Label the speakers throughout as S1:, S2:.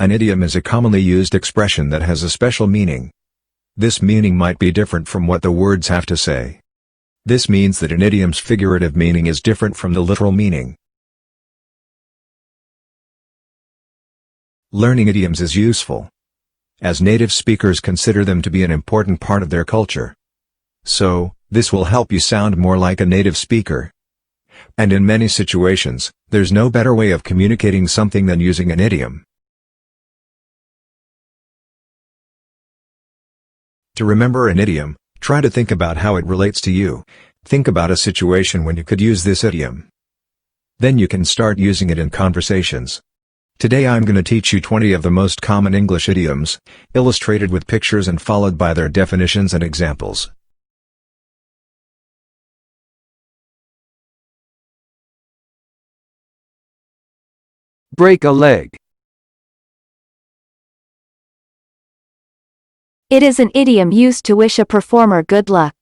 S1: An idiom is a commonly used expression that has a special meaning. This meaning might be different from what the words have to say. This means that an idiom's figurative meaning is different from the literal meaning. Learning idioms is useful, as native speakers consider them to be an important part of their culture. So, this will help you sound more like a native speaker. And in many situations, there's no better way of communicating something than using an idiom. To remember an idiom, try to think about how it relates to you. Think about a situation when you could use this idiom. Then you can start using it in conversations. Today I'm going to teach you 20 of the most common English idioms, illustrated with pictures and followed by their definitions and examples.
S2: Break a leg.
S3: It is an idiom used to wish a performer good luck.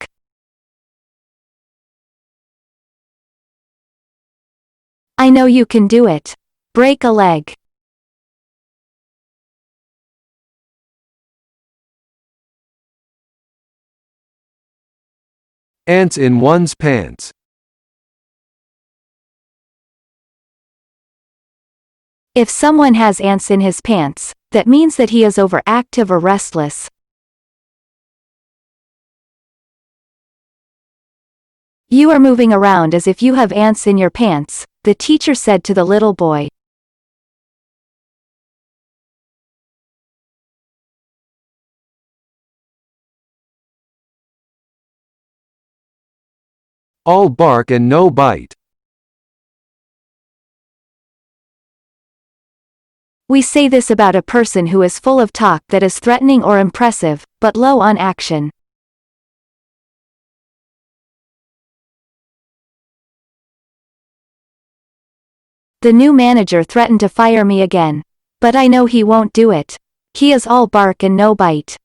S3: I know you can do it. Break a leg.
S2: Ants in one's pants.
S3: If someone has ants in his pants, that means that he is overactive or restless. You are moving around as if you have ants in your pants, the teacher said to the little boy.
S2: All bark and no bite.
S3: We say this about a person who is full of talk that is threatening or impressive, but low on action. The new manager threatened to fire me again. But I know he won't do it. He is all bark and no bite.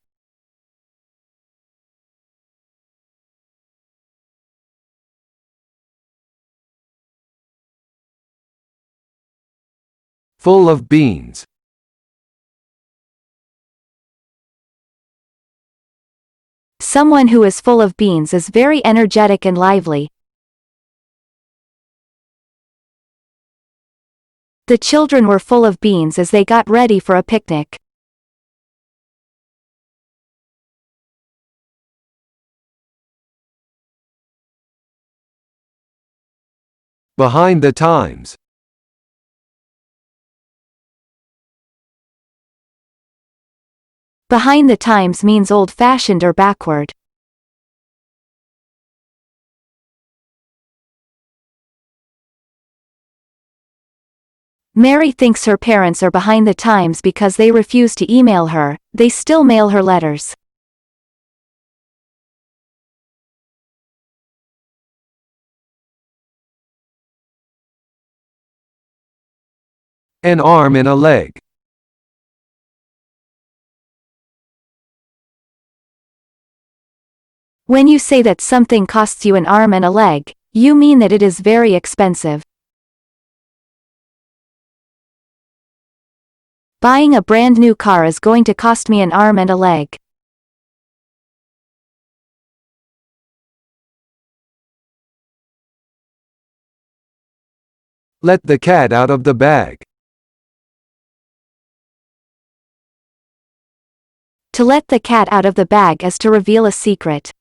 S2: Full of beans.
S3: Someone who is full of beans is very energetic and lively. The children were full of beans as they got ready for a picnic.
S2: Behind the times.
S3: Behind the times means old-fashioned or backward. Mary thinks her parents are behind the times because they refuse to email her, they still mail her letters.
S2: An arm and a leg.
S3: When you say that something costs you an arm and a leg, you mean that it is very expensive. Buying a brand new car is going to cost me an arm and a leg.
S2: Let the cat out of the bag.
S3: To let the cat out of the bag is to reveal a secret.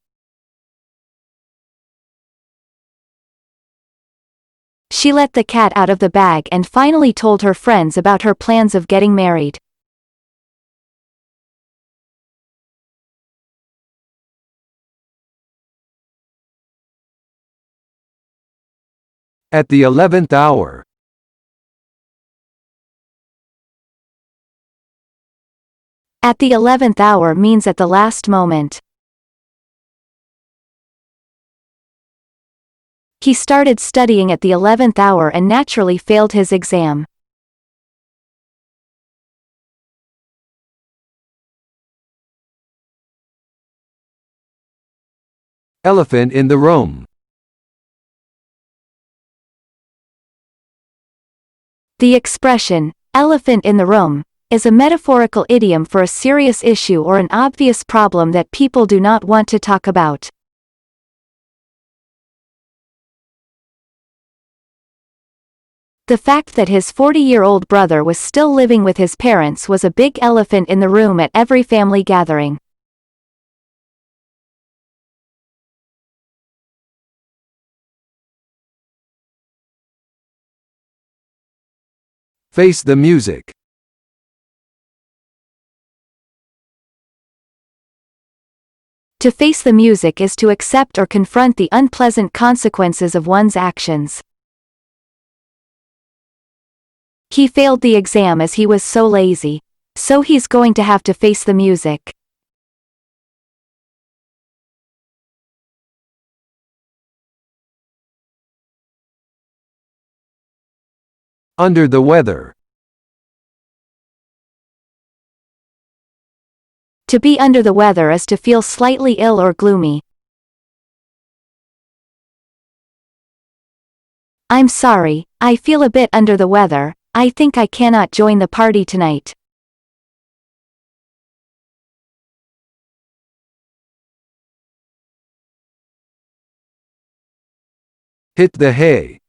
S3: She let the cat out of the bag and finally told her friends about her plans of getting married.
S2: At the 11th hour.
S3: At the 11th hour means at the last moment. He started studying at the 11th hour and naturally failed his exam.
S2: Elephant in the room.
S3: The expression, elephant in the room, is a metaphorical idiom for a serious issue or an obvious problem that people do not want to talk about. The fact that his 40-year-old brother was still living with his parents was a big elephant in the room at every family gathering.
S2: Face the music.
S3: To face the music is to accept or confront the unpleasant consequences of one's actions. He failed the exam as he was so lazy. So he's going to have to face the music.
S2: Under the weather.
S3: To be under the weather is to feel slightly ill or gloomy. I'm sorry, I feel a bit under the weather. I think I cannot join the party tonight.
S2: Hit the hay.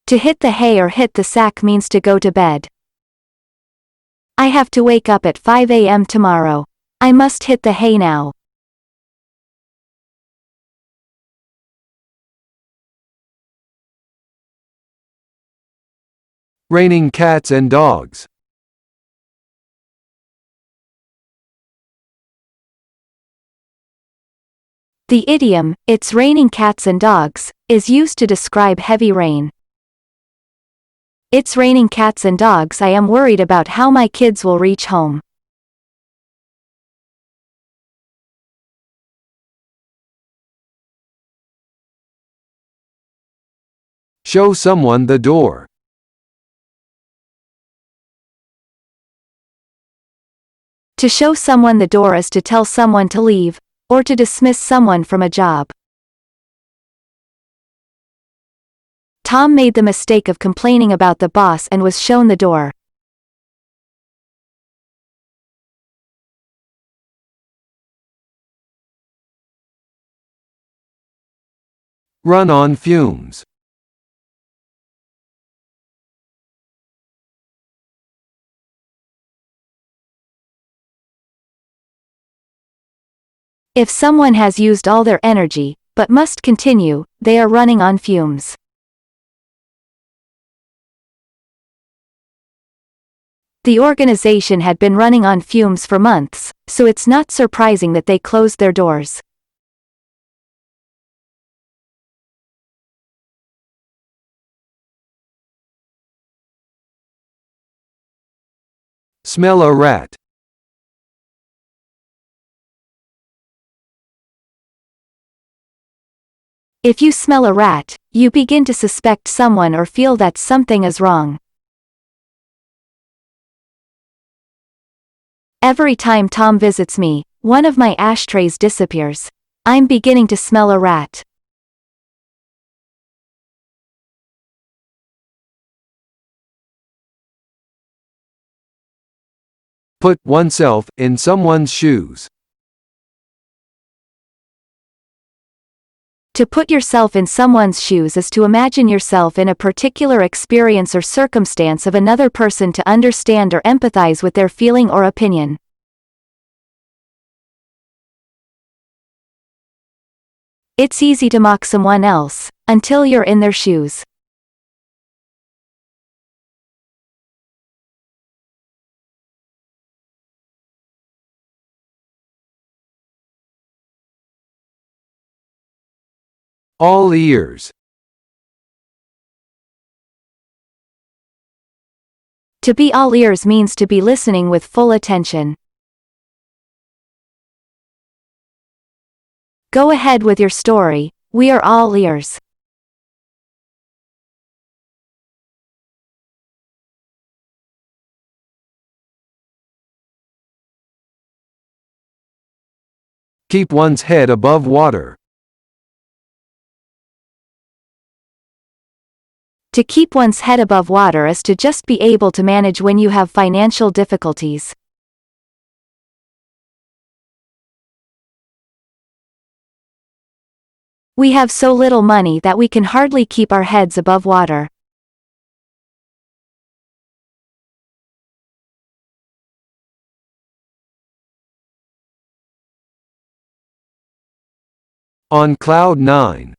S3: To hit the hay or hit the sack means to go to bed. I have to wake up at 5 a.m. tomorrow. I must hit the hay now.
S2: Raining cats and dogs.
S3: The idiom, "It's raining cats and dogs," is used to describe heavy rain. It's raining cats and dogs. I am worried about how my kids will reach home.
S2: Show someone the door.
S3: To show someone the door is to tell someone to leave, or to dismiss someone from a job. Tom made the mistake of complaining about the boss and was shown the door.
S2: Run on fumes.
S3: If someone has used all their energy, but must continue, they are running on fumes. The organization had been running on fumes for months, so it's not surprising that they closed their doors.
S2: Smell a rat.
S3: If you smell a rat, you begin to suspect someone or feel that something is wrong. Every time Tom visits me, one of my ashtrays disappears. I'm beginning to smell a rat.
S2: Put oneself in someone's shoes.
S3: To put yourself in someone's shoes is to imagine yourself in a particular experience or circumstance of another person to understand or empathize with their feeling or opinion. It's easy to mock someone else, until you're in their shoes.
S2: All ears.
S3: To be all ears means to be listening with full attention. Go ahead with your story, we are all ears.
S2: Keep one's head above water.
S3: To keep one's head above water is to just be able to manage when you have financial difficulties. We have so little money that we can hardly keep our heads above water.
S2: On cloud nine.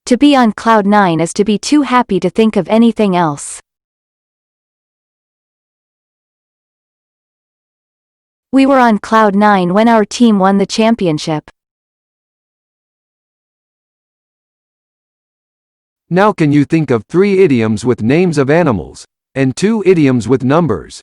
S3: To be on cloud nine is to be too happy to think of anything else. We were on cloud nine when our team won the championship.
S2: Now can you think of 3 idioms with names of animals, and 2 idioms with numbers?